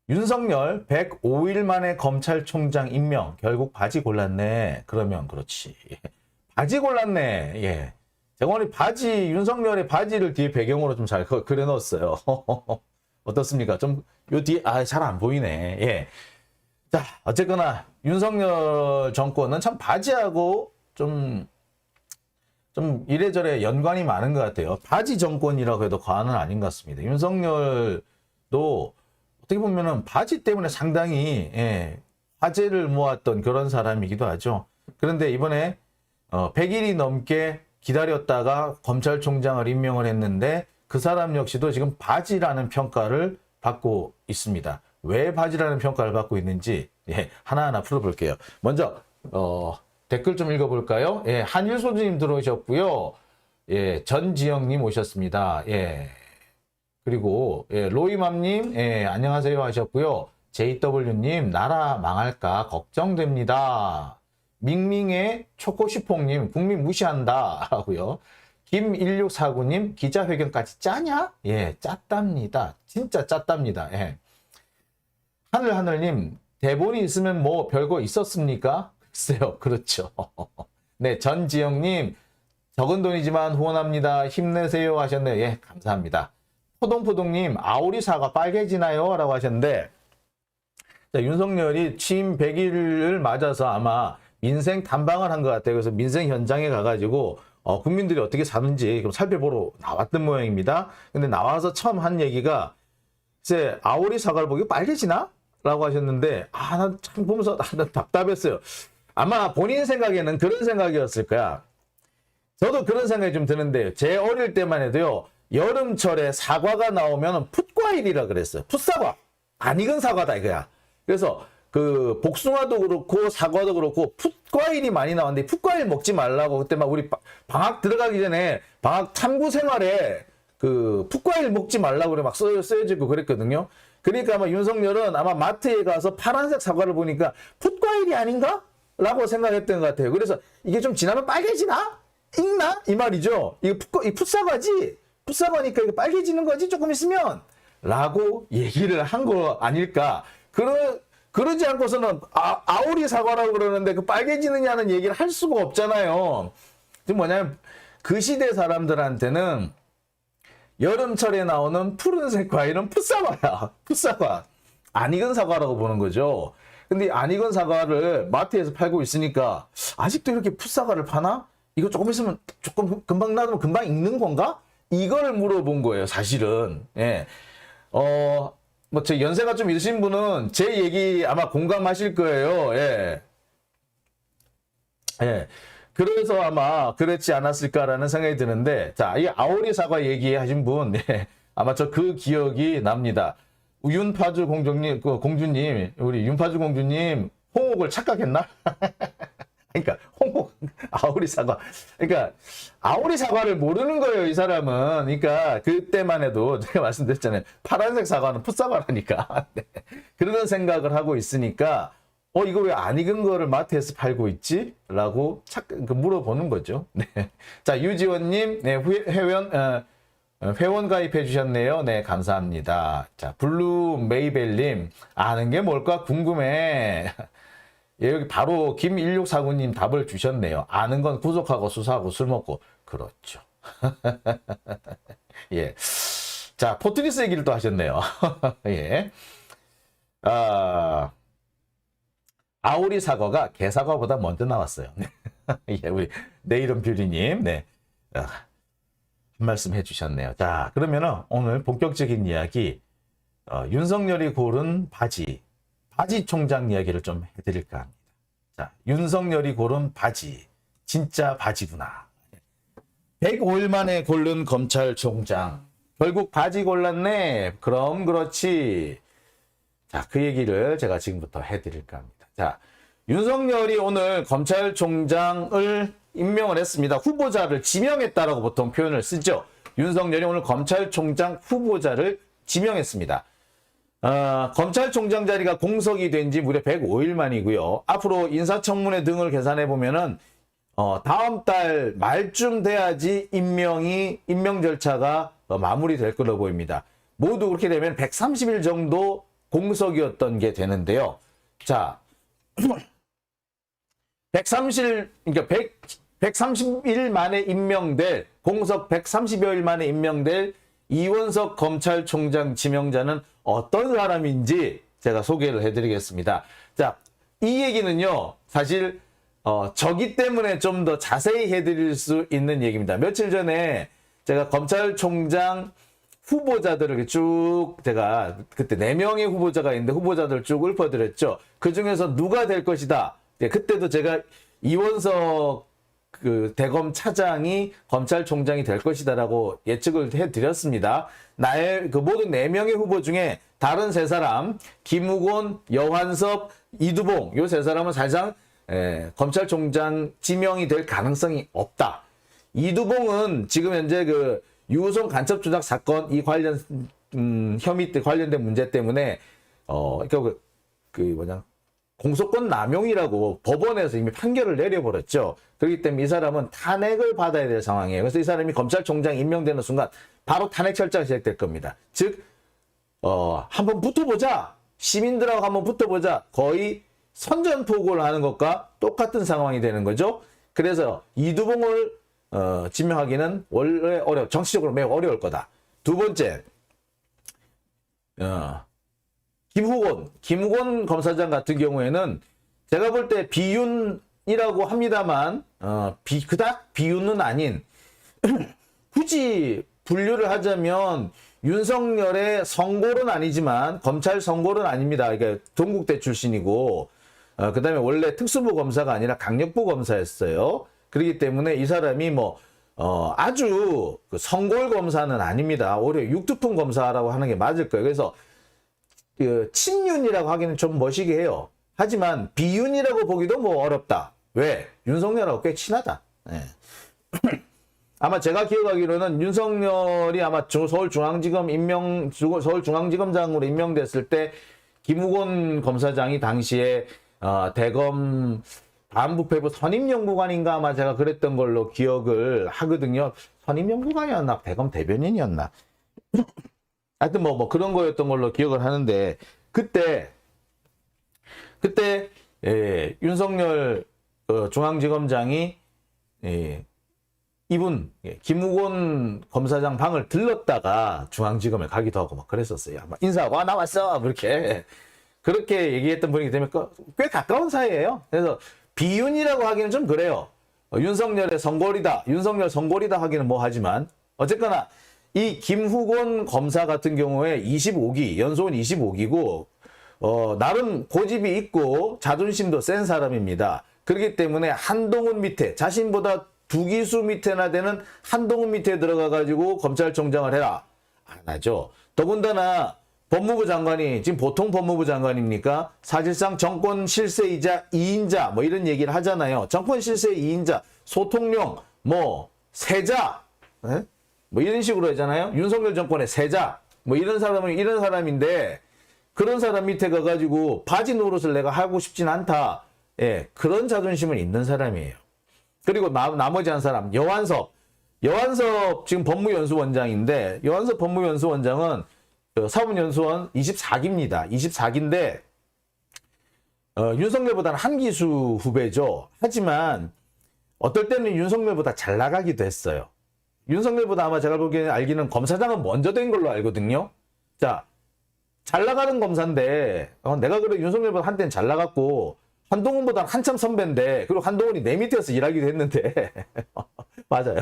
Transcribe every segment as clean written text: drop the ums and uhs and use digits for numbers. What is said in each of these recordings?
윤석열 105일 만에 검찰총장 임명. 결국 바지 골랐네. 그러면 그렇지. 바지 골랐네. 예. 제가 오늘 윤석열의 바지를 뒤에 배경으로 좀 잘 그려 넣었어요. 어떻습니까? 좀, 요 뒤에, 잘 안 보이네. 예. 자, 어쨌거나, 윤석열 정권은 참 바지하고 좀 이래저래 연관이 많은 것 같아요. 바지 정권이라고 해도 과언은 아닌 것 같습니다. 윤석열도 어떻게 보면은 바지 때문에 상당히, 화제를 모았던 그런 사람이기도 하죠. 그런데 이번에, 100일이 넘게 기다렸다가 검찰총장을 임명을 했는데 그 사람 역시도 지금 바지라는 평가를 받고 있습니다. 왜 바지라는 평가를 받고 있는지 하나하나 풀어볼게요. 먼저 댓글 좀 읽어볼까요? 한일소주님 들어오셨고요. 전지영님 오셨습니다. 그리고 로이맘님 안녕하세요 하셨고요. JW님 나라 망할까 걱정됩니다. 밍밍의 초코시퐁님 국민 무시한다 라고요. 김1649님 기자회견까지 짜냐? 짰답니다. 진짜 짰답니다. 하늘하늘님 대본이 있으면 뭐 별거 있었습니까? 글쎄요. 그렇죠. 네, 전지영님 적은 돈이지만 후원합니다. 힘내세요 하셨네요. 감사합니다. 포동포동님 아오리 사과 빨개지나요? 라고 하셨는데 자, 윤석열이 취임 100일을 맞아서 아마 민생 탐방을 한 것 같아요. 그래서 민생 현장에 가가지고 국민들이 어떻게 사는지 좀 살펴보러 나왔던 모양입니다. 근데 나와서 처음 한 얘기가 이제 아오리 사과를 보고 빨개지나? 라고 하셨는데 난 참 보면서 난 답답했어요. 아마 본인 생각에는 그런 생각이었을 거야. 저도 그런 생각이 좀 드는데요. 제 어릴 때만 해도요. 여름철에 사과가 나오면 풋과일이라 그랬어요. 풋사과. 안 익은 사과다 이거야. 그래서 그 복숭아도 그렇고 사과도 그렇고 풋과일이 많이 나왔는데 풋과일 먹지 말라고 그때 막 우리 방학 들어가기 전에 방학 탐구 생활에 그 풋과일 먹지 말라고 그래 막 쓰여지고 그랬거든요. 그러니까 아마 윤석열은 아마 마트에 가서 파란색 사과를 보니까 풋과일이 아닌가? 라고 생각했던 것 같아요. 그래서 이게 좀 지나면 빨개지나? 익나? 이 말이죠. 이 풋사과지? 풋사과니까 이거 빨개지는 거지 조금 있으면? 라고 얘기를 한 거 아닐까? 그러지 않고서는 아오리 사과라고 그러는데 그 빨개지느냐는 얘기를 할 수가 없잖아요. 지금 뭐냐면 그 시대 사람들한테는 여름철에 나오는 푸른색 과일은 풋사과야. 풋사과. 안 익은 사과라고 보는 거죠. 근데 안 익은 사과를 마트에서 팔고 있으니까 아직도 이렇게 풋사과를 파나? 이거 조금 있으면 조금 금방 놔두면 금방 익는 건가? 이걸 물어본 거예요, 사실은. 제 연세가 좀 있으신 분은 제 얘기 아마 공감하실 거예요. 그래서 아마 그렇지 않았을까라는 생각이 드는데, 자, 이 아오리 사과 얘기하신 분, 아마 저 그 기억이 납니다. 윤파주 공주님, 우리 윤파주 공주님, 홍옥을 착각했나? 그러니까, 홍옥, 아오리 사과. 그러니까, 아오리 사과를 모르는 거예요, 이 사람은. 그러니까, 그때만 해도 제가 말씀드렸잖아요. 파란색 사과는 풋사과라니까. 그런 생각을 하고 있으니까, 이거 왜 안 익은 거를 마트에서 팔고 있지? 라고 물어보는 거죠. 네. 자, 유지원님, 회원 가입해 주셨네요. 네, 감사합니다. 자, 블루 메이벨님, 아는 게 뭘까 궁금해. 여기 바로 김1649님 답을 주셨네요. 아는 건 구속하고 수사하고 술 먹고. 그렇죠. 자, 포트리스 얘기를 또 하셨네요. 아오리 사과가 개사과보다 먼저 나왔어요. 우리 내이름 뷰리님, 한 말씀 해주셨네요. 자, 그러면은 오늘 본격적인 이야기, 윤석열이 고른 바지 총장 이야기를 좀 해드릴까 합니다. 자, 윤석열이 고른 바지, 진짜 바지구나. 105일 만에 고른 검찰총장, 결국 바지 골랐네. 그럼 그렇지. 자, 그 얘기를 제가 지금부터 해드릴까 합니다. 자, 윤석열이 오늘 검찰총장을 임명을 했습니다. 후보자를 지명했다라고 보통 표현을 쓰죠. 윤석열이 오늘 검찰총장 후보자를 지명했습니다. 검찰총장 자리가 공석이 된 지 무려 105일 만이고요. 앞으로 인사청문회 등을 계산해 보면은 다음 달 말쯤 돼야지 임명 절차가 마무리될 걸로 보입니다. 모두 그렇게 되면 130일 정도 공석이었던 게 되는데요. 자, 130일 만에 임명될, 공석 130여일 만에 임명될 이원석 검찰총장 지명자는 어떤 사람인지 제가 소개를 해드리겠습니다. 자, 이 얘기는요, 사실 저기 때문에 좀 더 자세히 해드릴 수 있는 얘기입니다. 며칠 전에 제가 검찰총장 후보자들을 쭉 제가 그때 4명의 후보자가 있는데 후보자들 쭉 읊어드렸죠. 그 중에서 누가 될 것이다. 그때도 제가 이원석 그 대검 차장이 검찰총장이 될 것이다라고 예측을 해드렸습니다. 나의 그 모든 4명의 후보 중에 다른 3사람, 김우곤, 여환섭, 이두봉, 요 3사람은 사실상 검찰총장 지명이 될 가능성이 없다. 이두봉은 지금 현재 그 유호성 간첩 조작 사건 이 관련 혐의 때 관련된 문제 때문에 그러니까 공소권 남용이라고 법원에서 이미 판결을 내려버렸죠. 그렇기 때문에 이 사람은 탄핵을 받아야 될 상황이에요. 그래서 이 사람이 검찰총장 임명되는 순간 바로 탄핵 절차가 시작될 겁니다. 즉 한번 붙어보자. 시민들하고 한번 붙어보자. 거의 선전포고를 하는 것과 똑같은 상황이 되는 거죠. 그래서 이두봉을 지명하기는 원래 정치적으로 매우 어려울 거다. 두 번째, 김우곤 검사장 같은 경우에는 제가 볼 때 비윤이라고 합니다만 그닥 비윤은 아닌 굳이 분류를 하자면 윤석열의 성골은 아니지만 검찰 성골은 아닙니다. 이게 동국대 출신이고 그 다음에 원래 특수부 검사가 아니라 강력부 검사였어요. 그렇기 때문에 이 사람이 아주 성골 검사는 아닙니다. 오히려 육두품 검사라고 하는 게 맞을 거예요. 그래서 친윤이라고 하기는 좀 멋이게 해요. 하지만 비윤이라고 보기도 어렵다. 왜? 윤석열하고 꽤 친하다. 네. 아마 제가 기억하기로는 윤석열이 아마 서울중앙지검장으로 임명됐을 때 김우곤 검사장이 당시에 대검 반부패부 선임연구관인가 아마 제가 그랬던 걸로 기억을 하거든요. 선임연구관이었나? 대검 대변인이었나? 하여튼 그런 거였던 걸로 기억을 하는데 그때 윤석열 중앙지검장이 이분 김우곤 검사장 방을 들렀다가 중앙지검에 가기도 하고 그랬었어요. 인사하고 나 왔어 이렇게 그렇게 얘기했던 분이기 때문에 꽤 가까운 사이예요. 그래서 비윤이라고 하기는 좀 그래요. 윤석열 성골이다 하기는 하지만 어쨌거나 이 김후곤 검사 같은 경우에 25기, 연소은 25기고, 나름 고집이 있고 자존심도 센 사람입니다. 그렇기 때문에 한동훈 밑에, 자신보다 2기수 밑에나 되는 한동훈 밑에 들어가가지고 검찰총장을 해라. 안 하죠. 더군다나 법무부 장관이 지금 보통 법무부 장관입니까? 사실상 정권 실세이자 2인자, 이런 얘기를 하잖아요. 정권 실세 2인자, 소통령, 세자, 네? 이런 식으로 하잖아요. 윤석열 정권의 세자. 이런 사람인데, 그런 사람 밑에 가가지고 바지 노릇을 내가 하고 싶진 않다. 예, 그런 자존심은 있는 사람이에요. 그리고 나머지 한 사람, 여환섭 지금 법무연수원장인데, 여환섭 법무연수원장은 사법연수원 24기입니다. 24기인데, 윤석열보다는 한 기수 후배죠. 하지만, 어떨 때는 윤석열보다 잘 나가기도 했어요. 윤석열보다 아마 제가 보기에는 알기는 검사장은 먼저 된 걸로 알거든요. 자, 잘 나가는 검사인데 내가 그래 윤석열보다 한때는 잘 나갔고 한동훈보다 한참 선배인데 그리고 한동훈이 내 밑에서 일하기도 했는데 맞아요.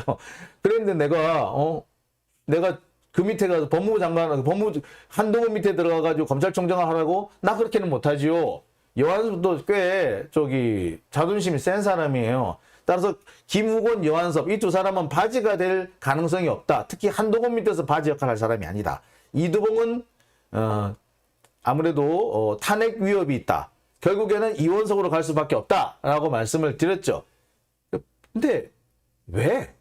그랬는데 내가 그 밑에 가서 법무부 장관 한동훈 밑에 들어가가지고 검찰총장을 하라고 나 그렇게는 못하지요. 여환섭도 꽤 자존심이 센 사람이에요. 따라서 김우곤, 여환섭 이 두 사람은 바지가 될 가능성이 없다. 특히 한동훈 밑에서 바지 역할을 할 사람이 아니다. 이두봉은 아무래도 탄핵 위협이 있다. 결국에는 이원석으로 갈 수밖에 없다라고 말씀을 드렸죠. 근데 왜?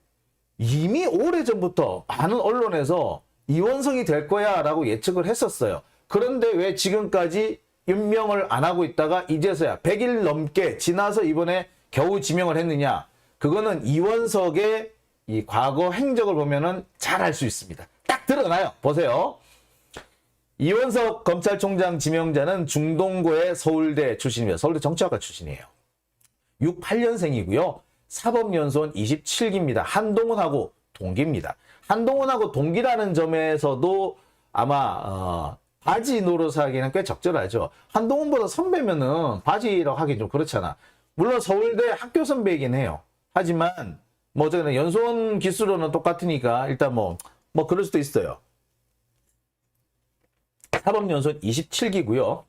이미 오래전부터 많은 언론에서 이원석이 될 거야 라고 예측을 했었어요. 그런데 왜 지금까지 임명을 안 하고 있다가 이제서야 100일 넘게 지나서 이번에 겨우 지명을 했느냐? 그거는 이원석의 이 과거 행적을 보면은 잘 알 수 있습니다. 딱 드러나요. 보세요. 이원석 검찰총장 지명자는 중동고의 서울대 출신입니다. 서울대 정치학과 출신이에요. 68년생이고요. 사법연수원 27기입니다. 한동훈하고 동기입니다. 한동훈하고 동기라는 점에서도 아마 바지 노릇하기는 꽤 적절하죠. 한동훈보다 선배면은 바지라고 하긴 좀 그렇잖아. 물론 서울대 학교 선배이긴 해요. 하지만 뭐 어쨌든 연수원 기수로는 똑같으니까 일단 뭐 그럴 수도 있어요. 사법연수원 27기고요.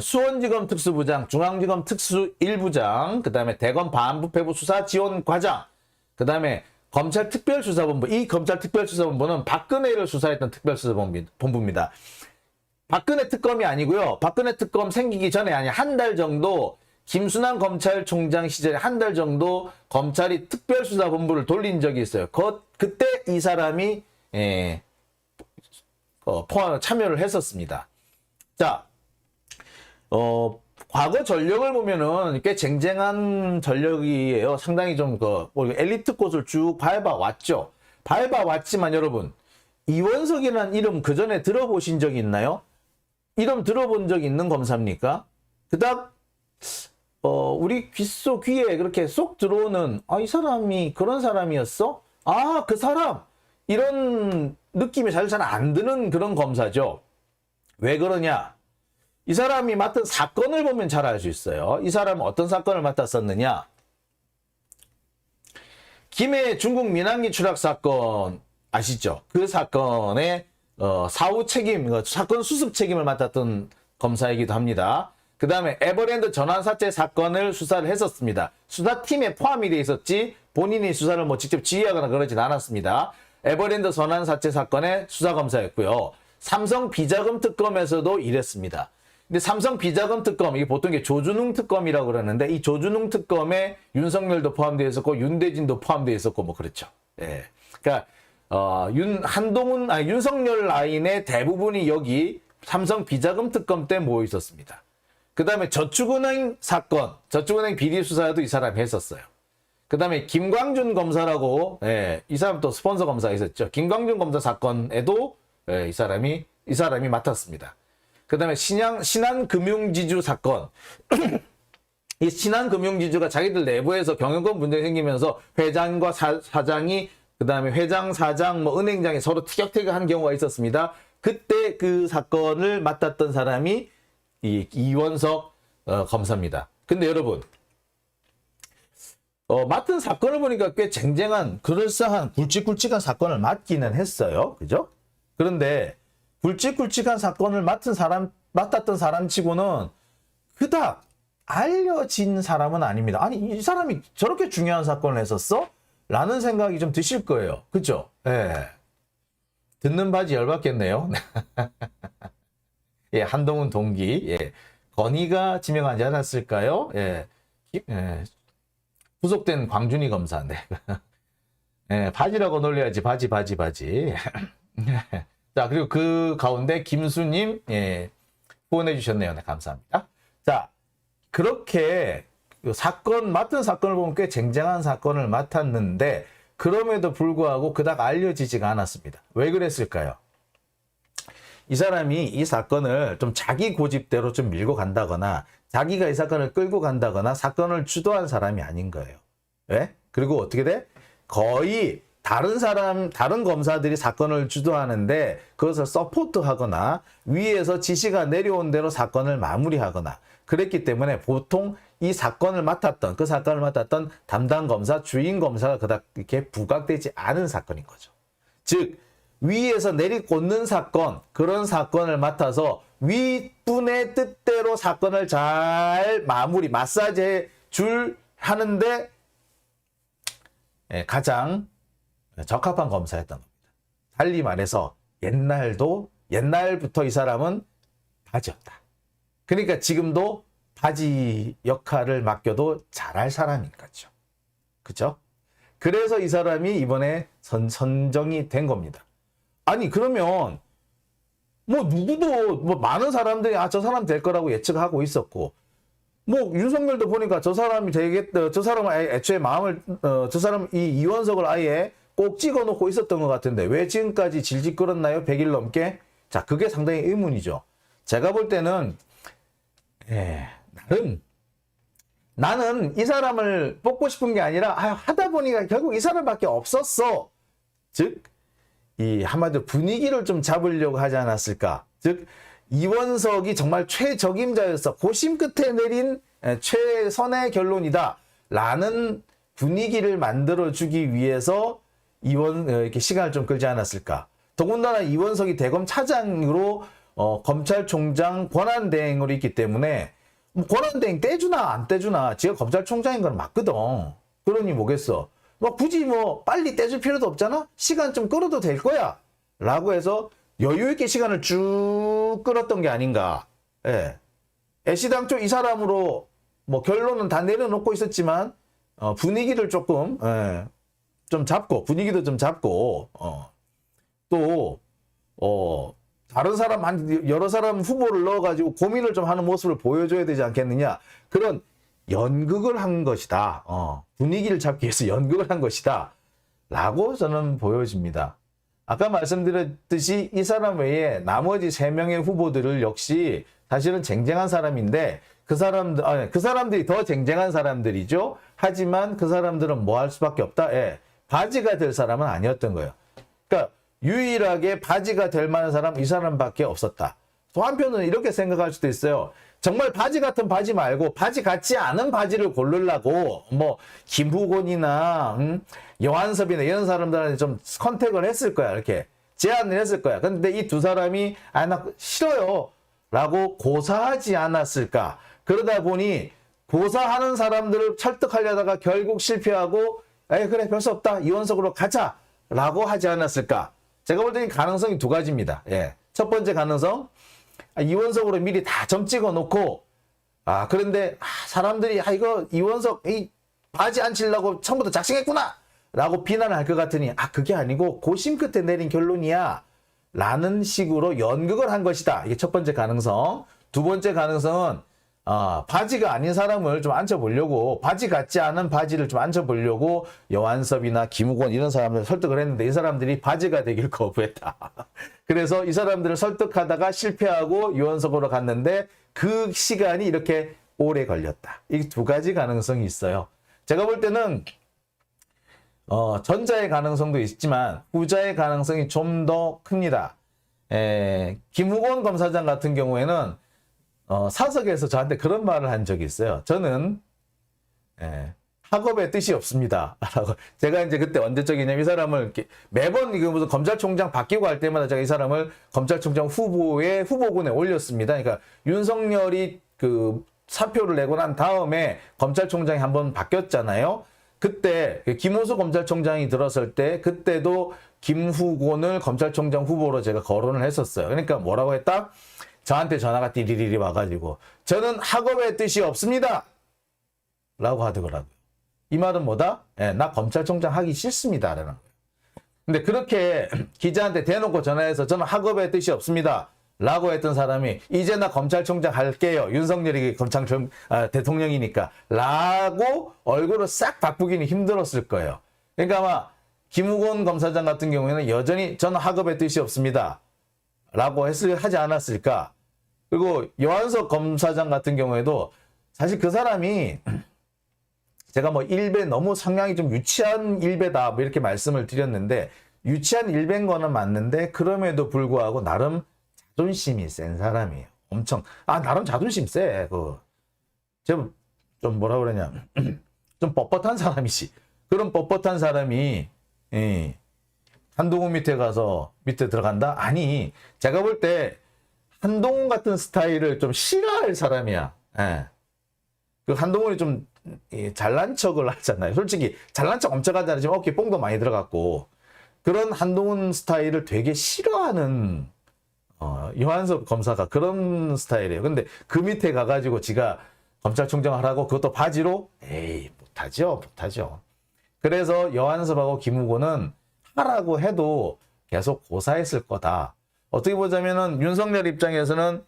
수원지검 특수부장, 중앙지검 특수 1부장, 그 다음에 대검 반부패부 수사지원과장, 그 다음에 검찰특별수사본부. 이 검찰특별수사본부는 박근혜를 수사했던 특별수사본부입니다. 박근혜 특검이 아니고요. 박근혜 특검 생기기 전에 아니 한 달 정도 김순환 검찰총장 시절에 한 달 정도 검찰이 특별수사본부를 돌린 적이 있어요. 그때 이 사람이 참여를 했었습니다. 자, 과거 전력을 보면은 꽤 쟁쟁한 전력이에요. 상당히 좀 엘리트 곳을 쭉 밟아왔죠. 밟아왔지만 여러분, 이원석이라는 이름 그 전에 들어보신 적이 있나요? 이름 들어본 적 있는 검사입니까? 그닥 우리 귀에 그렇게 쏙 들어오는 이 사람이 그런 사람이었어? 그 사람! 이런 느낌이 잘 안 드는 그런 검사죠. 왜 그러냐? 이 사람이 맡은 사건을 보면 잘 알 수 있어요. 이 사람은 어떤 사건을 맡았었느냐? 김해 중국 민항기 추락 사건 아시죠? 그 사건의 사후 책임, 사건 수습 책임을 맡았던 검사이기도 합니다. 그 다음에 에버랜드 전환사채 사건을 수사를 했었습니다. 수사팀에 포함이 돼 있었지 본인이 수사를 직접 지휘하거나 그러진 않았습니다. 에버랜드 전환사채 사건의 수사검사였고요. 삼성 비자금 특검에서도 일했습니다. 근데 삼성 비자금 특검, 이게 보통 조준웅 특검이라고 그러는데 이 조준웅 특검에 윤석열도 포함되어 있었고 윤대진도 포함되어 있었고 그렇죠. 예. 그러니까 윤석열 라인의 대부분이 여기 삼성 비자금 특검 때 모여 있었습니다. 그 다음에 저축은행 사건, 저축은행 비리 수사도 이 사람이 했었어요. 그 다음에 김광준 검사라고, 이 사람 또 스폰서 검사가 있었죠. 김광준 검사 사건에도 이 사람이 맡았습니다. 그 다음에 신한금융지주 사건. 이 신한금융지주가 자기들 내부에서 경영권 문제가 생기면서 회장과 사장이, 그 다음에 회장, 사장, 은행장이 서로 티격태격한 경우가 있었습니다. 그때 그 사건을 맡았던 사람이 이원석 검사입니다. 근데 여러분, 맡은 사건을 보니까 꽤 쟁쟁한, 그럴싸한, 굵직굵직한 사건을 맡기는 했어요. 그죠? 그런데, 굵직굵직한 사건을 맡았던 사람 치고는 그닥 알려진 사람은 아닙니다. 아니, 이 사람이 저렇게 중요한 사건을 했었어? 라는 생각이 좀 드실 거예요. 그죠? 예. 듣는 바지 열받겠네요. 예, 한동훈 동기. 예. 건희가 지명하지 않았을까요? 예. 후속된 광준희 검사. 네. 예, 바지라고 놀려야지. 바지. 자, 그리고 그 가운데 김수님, 후원해 주셨네요. 네, 감사합니다. 자, 그렇게 맡은 사건을 보면 꽤 쟁쟁한 사건을 맡았는데, 그럼에도 불구하고 그닥 알려지지가 않았습니다. 왜 그랬을까요? 이 사람이 이 사건을 좀 자기 고집대로 좀 밀고 간다거나, 자기가 이 사건을 끌고 간다거나, 사건을 주도한 사람이 아닌 거예요. 왜? 그리고 어떻게 돼? 거의 다른 검사들이 사건을 주도하는데 그것을 서포트하거나 위에서 지시가 내려온 대로 사건을 마무리하거나 그랬기 때문에 보통 그 사건을 맡았던 담당 검사, 주인 검사가 그닥 이렇게 부각되지 않은 사건인 거죠. 즉, 위에서 내리꽂는 사건, 그런 사건을 맡아서 윗분의 뜻대로 사건을 잘 마사지해 하는데 가장 적합한 검사였던 겁니다. 달리 말해서 옛날부터 이 사람은 바지였다. 그러니까 지금도 바지 역할을 맡겨도 잘할 사람인 거죠. 그죠? 그래서 이 사람이 이번에 선정이 된 겁니다. 아니, 그러면 누구도 많은 사람들이 저 사람 될 거라고 예측하고 있었고, 윤석열도 보니까 저 사람이 되겠다. 저 사람은 애초에 저 사람 이원석을 아예 꼭 찍어놓고 있었던 것 같은데 왜 지금까지 질질 끌었나요? 100일 넘게? 자, 그게 상당히 의문이죠. 제가 볼 때는 나는 이 사람을 뽑고 싶은 게 아니라 하다 보니까 결국 이 사람밖에 없었어. 즉 이 한마디로 분위기를 좀 잡으려고 하지 않았을까. 즉 이원석이 정말 최적임자였어. 고심 끝에 내린 최선의 결론이다. 라는 분위기를 만들어주기 위해서 이렇게 시간을 좀 끌지 않았을까. 더군다나 이원석이 대검 차장으로 검찰총장 권한대행으로 있기 때문에 권한대행 떼주나 안 떼주나 지가 검찰총장인 건 맞거든. 그러니 뭐겠어. 굳이 빨리 떼줄 필요도 없잖아. 시간 좀 끌어도 될 거야. 라고 해서 여유 있게 시간을 쭉 끌었던 게 아닌가. 예. 애시당초 이 사람으로 결론은 다 내려놓고 있었지만 분위기를 조금 좀 잡고 분위기도 좀 잡고 또 다른 사람 여러 사람 후보를 넣어가지고 고민을 좀 하는 모습을 보여줘야 되지 않겠느냐. 그런 연극을 한 것이다. 분위기를 잡기 위해서 연극을 한 것이다. 라고 저는 보여집니다. 아까 말씀드렸듯이 이 사람 외에 나머지 3명의 후보들을 역시 사실은 쟁쟁한 사람인데 그 사람들이 더 쟁쟁한 사람들이죠. 하지만 그 사람들은 뭐 할 수밖에 없다. 바지가 될 사람은 아니었던 거예요. 그러니까 유일하게 바지가 될 만한 사람 이 사람밖에 없었다. 또 한편으로는 이렇게 생각할 수도 있어요. 정말 바지 같은 바지 말고 바지 같지 않은 바지를 고르려고 김후곤이나 여한섭이나 이런 사람들한테 좀 컨택을 했을 거야. 이렇게 제안을 했을 거야. 근데 이 두 사람이 나 싫어요 라고 고사하지 않았을까. 그러다 보니 고사하는 사람들을 설득하려다가 결국 실패하고 그래 별 수 없다 이원석으로 가자 라고 하지 않았을까. 제가 볼 때는 가능성이 2가지입니다. 첫 번째 가능성, 이원석으로 미리 다 점 찍어 놓고 그런데 사람들이 이거 이원석 바지 안 치려고 처음부터 작정했구나 라고 비난을 할 것 같으니 그게 아니고 고심 끝에 내린 결론이야 라는 식으로 연극을 한 것이다. 이게 첫 번째 가능성. 두 번째 가능성은 바지가 아닌 사람을 좀 앉혀보려고 바지 같지 않은 바지를 좀 앉혀보려고 여한섭이나 김우권 이런 사람들 설득을 했는데 이 사람들이 바지가 되길 거부했다. 그래서 이 사람들을 설득하다가 실패하고 이원석으로 갔는데 그 시간이 이렇게 오래 걸렸다. 이 2가지 가능성이 있어요. 제가 볼 때는 전자의 가능성도 있지만 후자의 가능성이 좀 더 큽니다. 김우권 검사장 같은 경우에는 사석에서 저한테 그런 말을 한 적이 있어요. 저는 학업에 뜻이 없습니다. 라고. 제가 이제 그때 언제적이냐면 이 사람을 이렇게 매번 이거 무슨 검찰총장 바뀌고 할 때마다 제가 이 사람을 검찰총장 후보군에 올렸습니다. 그러니까 윤석열이 그 사표를 내고 난 다음에 검찰총장이 한번 바뀌었잖아요. 그때 김호수 검찰총장이 들었을 때 그때도 김후곤을 검찰총장 후보로 제가 거론을 했었어요. 그러니까 뭐라고 했다? 저한테 전화가 띠리리리 와가지고 저는 학업의 뜻이 없습니다 라고 하더라고요. 이 말은 뭐다? 나 검찰총장 하기 싫습니다 라는 거예요. 근데 그렇게 기자한테 대놓고 전화해서 저는 학업의 뜻이 없습니다 라고 했던 사람이 이제 나 검찰총장 할게요. 윤석열이 대통령이니까 라고 얼굴을 싹 바꾸기는 힘들었을 거예요. 그러니까 아마 김우곤 검사장 같은 경우에는 여전히 저는 학업의 뜻이 없습니다 라고 하지 않았을까. 그리고 여한석 검사장 같은 경우에도 사실 그 사람이 제가 일배 너무 성향이 좀 유치한 일배다 이렇게 말씀을 드렸는데 유치한 일배인 거는 맞는데 그럼에도 불구하고 나름 자존심이 센 사람이에요. 엄청 나름 자존심 세. 좀 뭐라 그러냐 좀 뻣뻣한 사람이지. 그런 뻣뻣한 사람이 한동훈 밑에 가서 밑에 들어간다? 아니 제가 볼 때 한동훈 같은 스타일을 좀 싫어할 사람이야. 그 한동훈이 좀 잘난 척을 하잖아요. 솔직히 잘난 척 엄청 하잖아요. 지금 어깨 뽕도 많이 들어갔고 그런 한동훈 스타일을 되게 싫어하는 여한섭 검사가 그런 스타일이에요. 근데 그 밑에 가가지고 지가 검찰총장 하라고 그것도 바지로? 못하죠. 그래서 여한섭하고 김우곤은 하라고 해도 계속 고사했을 거다. 어떻게 보자면은 윤석열 입장에서는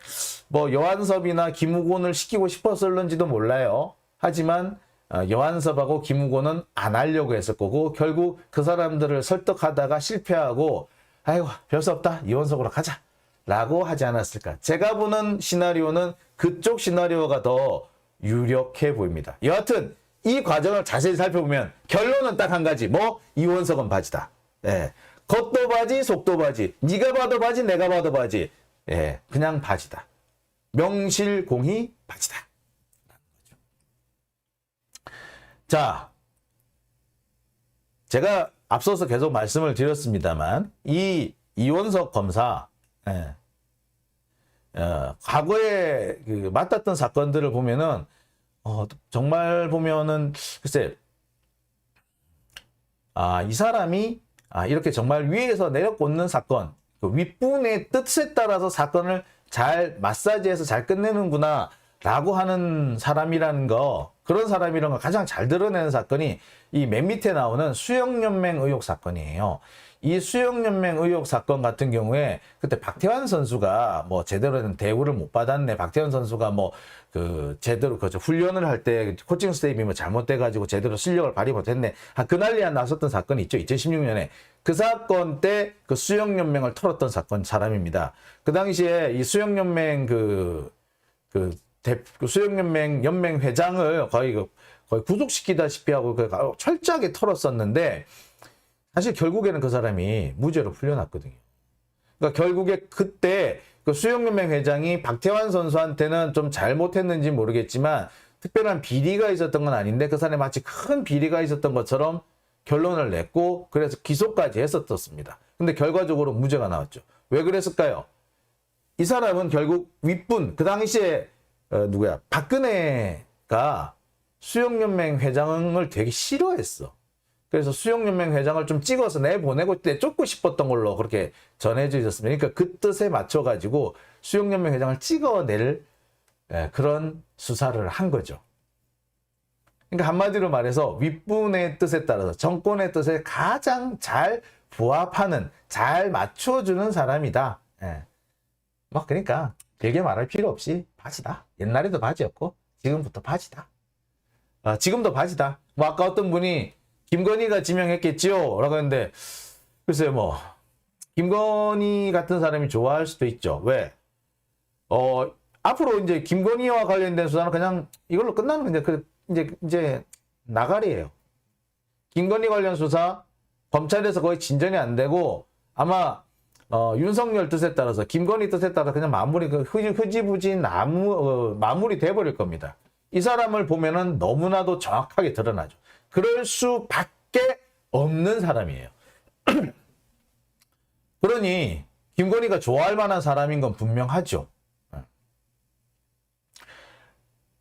여한섭이나 김우곤을 시키고 싶었을는지도 몰라요. 하지만 여한섭하고 김우곤은 안 하려고 했을 거고 결국 그 사람들을 설득하다가 실패하고 아이고 별 수 없다 이원석으로 가자 라고 하지 않았을까. 제가 보는 시나리오는 그쪽 시나리오가 더 유력해 보입니다. 여하튼 이 과정을 자세히 살펴보면 결론은 딱 한 가지. 뭐 이원석은 바지다. 예. 겉도 바지 속도 바지. 네가 봐도 바지 내가 봐도 바지. 예. 그냥 바지다. 명실공히 바지다. 자, 제가 앞서서 계속 말씀을 드렸습니다만 이 이원석 검사 과거에 그 맡았던 사건들을 보면은 정말 보면은 글쎄 이 사람이 이렇게 정말 위에서 내려꽂는 사건, 그 윗분의 뜻에 따라서 사건을 잘 마사지해서 잘 끝내는구나 라고 하는 사람이라는 거, 그런 사람이라는 걸 가장 잘 드러내는 사건이 이 맨 밑에 나오는 수영연맹 의혹 사건이에요. 이 수영연맹 의혹 사건 같은 경우에 그때 박태환 선수가 뭐 제대로 된 대우를 못 받았네. 박태환 선수가 뭐 그 제대로 그 훈련을 할 때 코칭 스텝이 뭐 잘못돼 가지고 제대로 실력을 발휘 못했네. 그 난리가 났었던 사건이 있죠. 2016년에 그 사건 때 그 수영연맹을 털었던 사건 사람입니다. 그 당시에 이 수영연맹 그 수영연맹 연맹 회장을 거의 구속시키다시피 하고 철저하게 털었었는데 사실 결국에는 그 사람이 무죄로 풀려났거든요. 그러니까 결국에 그때 그 수영연맹 회장이 박태환 선수한테는 좀 잘못했는지 모르겠지만 특별한 비리가 있었던 건 아닌데 그 사람이 마치 큰 비리가 있었던 것처럼 결론을 냈고 그래서 기소까지 했었습니다. 근데 결과적으로 무죄가 나왔죠. 왜 그랬을까요? 이 사람은 결국 윗분, 그 당시에 누구야? 박근혜가 수영연맹 회장을 되게 싫어했어. 그래서 수영연맹 회장을 좀 찍어서 내보내고 때 쫓고 싶었던 걸로 그렇게 전해져 있었습니다. 그러니까 그 뜻에 맞춰가지고 수영연맹 회장을 찍어낼 그런 수사를 한 거죠. 그러니까 한마디로 말해서 윗분의 뜻에 따라서 정권의 뜻에 가장 잘 부합하는, 잘 맞춰주는 사람이다. 뭐 그러니까 길게 말할 필요 없이 바지다. 옛날에도 바지였고 지금부터 바지다. 지금도 바지다. 뭐 아까 어떤 분이 김건희가 지명했겠지요? 라고 했는데 글쎄요 뭐 김건희 같은 사람이 좋아할 수도 있죠. 왜? 앞으로 이제 김건희와 관련된 수사는 그냥 이걸로 끝나는 건데 이제 나가리예요. 김건희 관련 수사 검찰에서 거의 진전이 안 되고 아마 윤석열 뜻에 따라서 김건희 뜻에 따라 그냥 마무리 흐지부지 마무리 돼버릴 겁니다. 이 사람을 보면은 너무나도 정확하게 드러나죠. 그럴 수밖에 없는 사람이에요. 그러니 김건희가 좋아할 만한 사람인 건 분명하죠.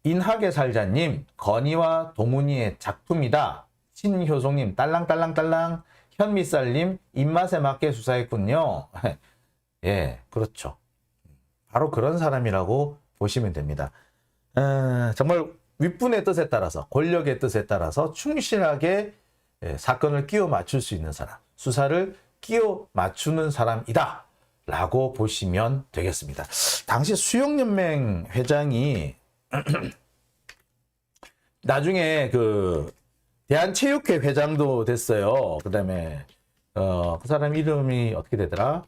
인하게 살자님, 건희와 동훈이의 작품이다. 신효송님, 딸랑딸랑딸랑. 현미쌀님, 입맛에 맞게 수사했군요. 예, 그렇죠. 바로 그런 사람이라고 보시면 됩니다. 정말 윗분의 뜻에 따라서, 권력의 뜻에 따라서 충실하게 사건을 끼워 맞출 수 있는 사람, 수사를 끼워 맞추는 사람이다 라고 보시면 되겠습니다. 당시 수영연맹 회장이 나중에 그 대한체육회 회장도 됐어요. 그 다음에 그 사람 이름이 어떻게 되더라?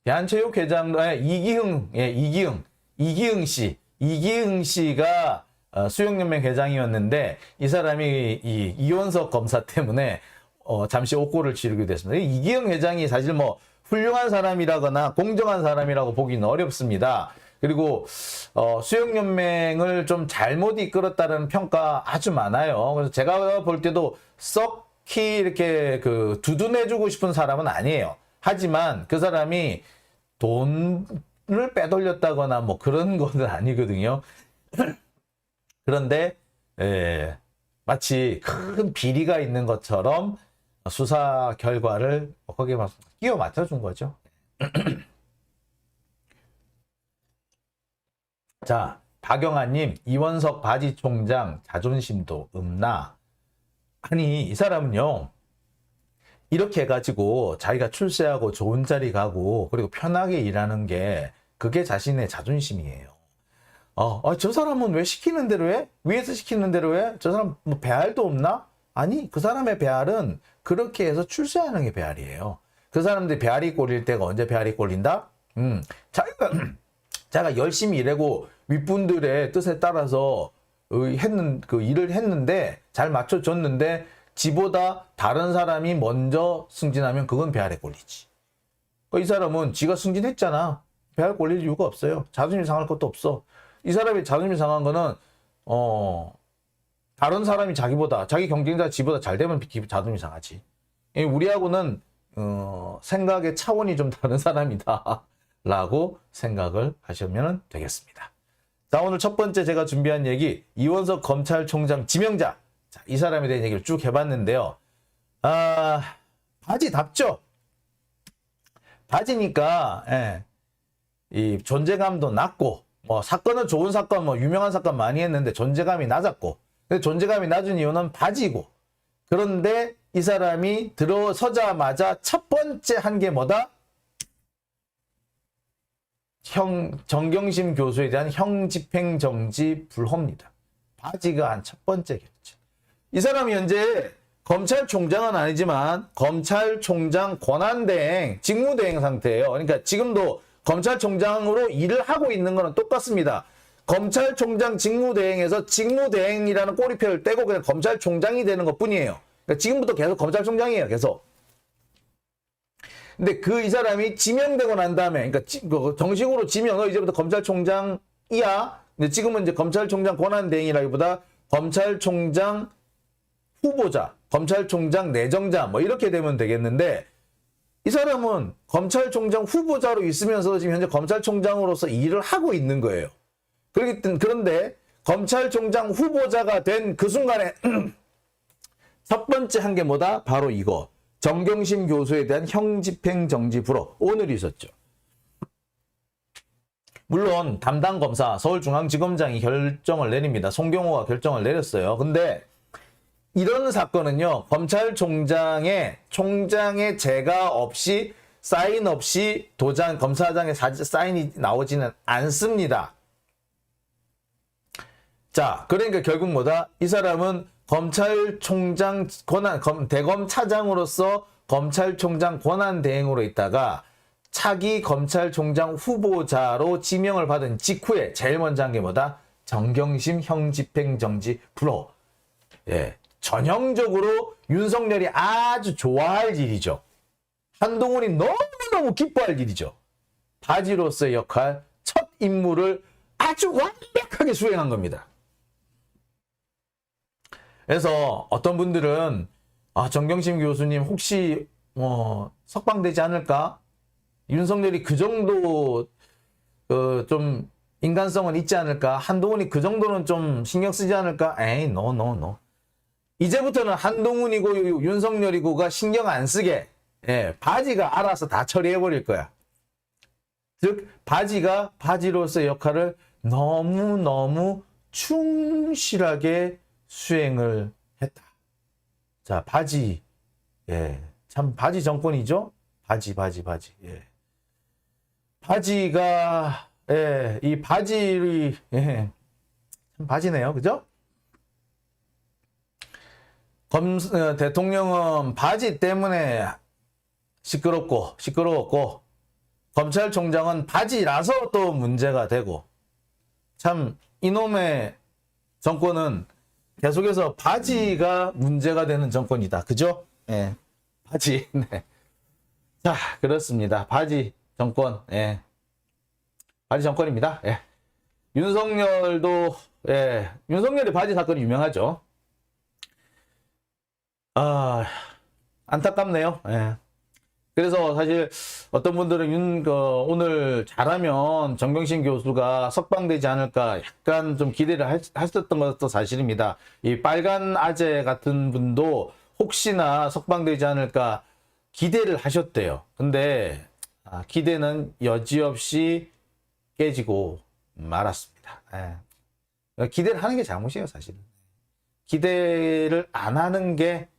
대한체육회장 이기흥, 예, 이기흥 씨가 수영연맹 회장이었는데 이 사람이 이원석 검사 때문에 잠시 옥고를 치르게 됐습니다. 이기흥 회장이 사실 뭐 훌륭한 사람이라거나 공정한 사람이라고 보기는 어렵습니다. 그리고 수영연맹을 좀 잘못 이끌었다는 평가 아주 많아요. 그래서 제가 볼 때도 썩히 이렇게 그 두둔해주고 싶은 사람은 아니에요. 하지만 그 사람이 돈을 빼돌렸다거나 뭐 그런 건 아니거든요. 그런데 마치 큰 비리가 있는 것처럼 수사 결과를 거기에 막 끼워 맞춰준 거죠. 자, 박영아님, 이원석 바지 총장 자존심도 없나? 아니, 이 사람은요, 이렇게 해가지고 자기가 출세하고 좋은 자리 가고 그리고 편하게 일하는 게 그게 자신의 자존심이에요. 저 사람은 왜 시키는 대로 해? 위에서 시키는 대로 해? 저 사람 뭐 배알도 없나? 아니, 그 사람의 배알은 그렇게 해서 출세하는 게 배알이에요. 그 사람들이 배알이 꼴릴 때가 언제 배알이 꼴린다? 자기가 열심히 일하고 윗분들의 뜻에 따라서 그 일을 했는데 잘 맞춰줬는데 지보다 다른 사람이 먼저 승진하면 그건 배알에 꼴리지. 이 사람은 지가 승진했잖아. 배알 꼴릴 이유가 없어요. 자존심 상할 것도 없어. 이 사람이 자존심 상한 거는 다른 사람이 자기 경쟁자 지보다 잘 되면 자존심 상하지. 우리하고는 생각의 차원이 좀 다른 사람이다 라고 생각을 하시면 되겠습니다. 자, 오늘 첫 번째 제가 준비한 얘기, 이원석 검찰총장 지명자. 자, 이 사람에 대한 얘기를 쭉 해봤는데요. 바지답죠? 바지니까 이 존재감도 낮고 뭐 사건은 좋은 사건, 뭐 유명한 사건 많이 했는데 존재감이 낮았고, 근데 존재감이 낮은 이유는 바지고. 그런데 이 사람이 들어서자마자 첫 번째 한 게 뭐다? 정경심 교수에 대한 형집행정지 불허입니다. 바지가 한 첫 번째 결정. 이 사람이 현재 검찰총장은 아니지만 검찰총장 권한대행, 직무대행 상태예요. 그러니까 지금도 검찰총장으로 일을 하고 있는 거는 똑같습니다. 검찰총장 직무대행에서 직무대행이라는 꼬리표를 떼고 그냥 검찰총장이 되는 것 뿐이에요. 그러니까 지금부터 계속 검찰총장이에요. 계속. 근데 이 사람이 지명되고 난 다음에, 그러니까 정식으로 지명, 이제부터 검찰총장이야. 근데 지금은 이제 검찰총장 권한대행이라기보다 검찰총장 후보자, 검찰총장 내정자, 뭐 이렇게 되면 되겠는데, 이 사람은 검찰총장 후보자로 있으면서 지금 현재 검찰총장으로서 일을 하고 있는 거예요. 그런데 검찰총장 후보자가 된 그 순간에 첫 번째 한 게 뭐다? 바로 이거. 정경심 교수에 대한 형집행정지 불허. 오늘 있었죠. 물론 담당 검사 서울중앙지검장이 결정을 내립니다. 송경호가 결정을 내렸어요. 근데 이런 사건은요, 검찰총장의 재가 없이, 사인 없이 도장, 검사장의 사인이 나오지는 않습니다. 자, 그러니까 결국 뭐다? 이 사람은 검찰총장 대검 차장으로서 검찰총장 권한 대행으로 있다가 차기 검찰총장 후보자로 지명을 받은 직후에 제일 먼저 한 게 뭐다? 정경심 형집행정지 불허. 예. 전형적으로 윤석열이 아주 좋아할 일이죠. 한동훈이 너무너무 기뻐할 일이죠. 바지로서의 역할, 첫 임무를 아주 완벽하게 수행한 겁니다. 그래서 어떤 분들은 정경심 교수님 혹시 석방되지 않을까? 윤석열이 그 정도 좀 인간성은 있지 않을까? 한동훈이 그 정도는 좀 신경 쓰지 않을까? 에이, 노. 이제부터는 한동훈이고 윤석열이고가 신경 안 쓰게 바지가 알아서 다 처리해버릴 거야. 즉 바지가 바지로서의 역할을 너무너무 충실하게 수행을 했다. 자, 바지. 참 바지 정권이죠? 바지. 바지가 이 바지를 참 바지네요. 그죠? 대통령은 바지 때문에 시끄러웠고 검찰총장은 바지라서 또 문제가 되고, 참 이놈의 정권은 계속해서 바지가 문제가 되는 정권이다. 그죠? 바지. 네. 자, 그렇습니다. 바지 정권. 바지 정권입니다. 윤석열도 윤석열의 바지 사건이 유명하죠. 안타깝네요. 그래서 사실 어떤 분들은 오늘 잘하면 정경심 교수가 석방되지 않을까 약간 좀 기대를 하셨던 것도 사실입니다. 이 빨간 아재 같은 분도 혹시나 석방되지 않을까 기대를 하셨대요. 근데 기대는 여지없이 깨지고 말았습니다. 기대를 하는 게 잘못이에요, 사실은. 기대를 안 하는 게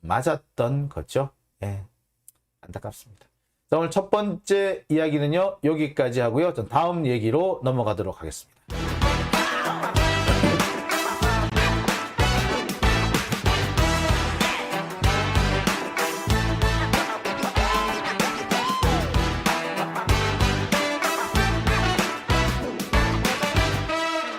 맞았던 거죠. 예, 안타깝습니다. 자, 오늘 첫 번째 이야기는요, 여기까지 하고요. 전 다음 얘기로 넘어가도록 하겠습니다.